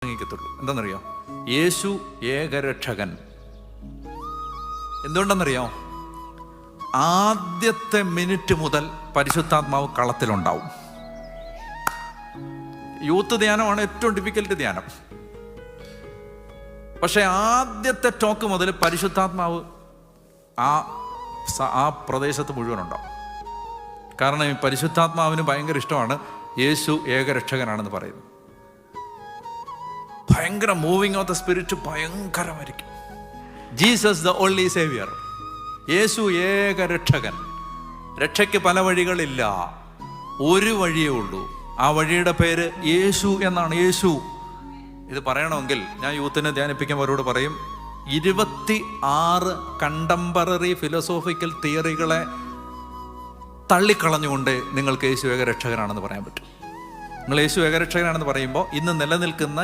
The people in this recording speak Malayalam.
എന്താണെന്നറിയോ? യേശു ഏകരക്ഷകൻ. എന്തുകൊണ്ടെന്നറിയോ? ആദ്യത്തെ മിനിറ്റ് മുതൽ പരിശുദ്ധാത്മാവ് കളത്തിലുണ്ടാവും. യൂത്ത് ധ്യാനമാണ് ഏറ്റവും ഡിഫിക്കൽട്ട് ധ്യാനം. പക്ഷെ ആദ്യത്തെ ടോക്ക് മുതൽ പരിശുദ്ധാത്മാവ് ആ പ്രദേശത്ത് മുഴുവൻ ഉണ്ടാവും. കാരണം ഈ പരിശുദ്ധാത്മാവിന് ഭയങ്കര ഇഷ്ടമാണ് യേശു ഏകരക്ഷകനാണെന്ന് പറയുന്നത്. ഭയങ്കര മൂവിങ് ഓഫ് ദ സ്പിരിറ്റ് ഭയങ്കരമായിരിക്കും. Jesus the only saviour. യേശു ഏകരക്ഷകൻ. രക്ഷയ്ക്ക് പല വഴികളില്ല, ഒരു വഴിയേ ഉള്ളൂ. ആ വഴിയുടെ പേര് യേശു എന്നാണ്. യേശു. ഇത് പറയണമെങ്കിൽ ഞാൻ യൂത്തിനെ ധ്യാനിപ്പിക്കുമ്പോൾ പറയും, 26 കണ്ടംപററി ഫിലോസോഫിക്കൽ തിയറികളെ തള്ളിക്കളഞ്ഞുകൊണ്ട് നിങ്ങൾക്ക് യേശു ഏകരക്ഷകനാണെന്ന് പറയാൻ പറ്റും. നിങ്ങൾ യേശു ഏകരക്ഷകനാണെന്ന് പറയുമ്പോൾ ഇന്ന് നിലനിൽക്കുന്ന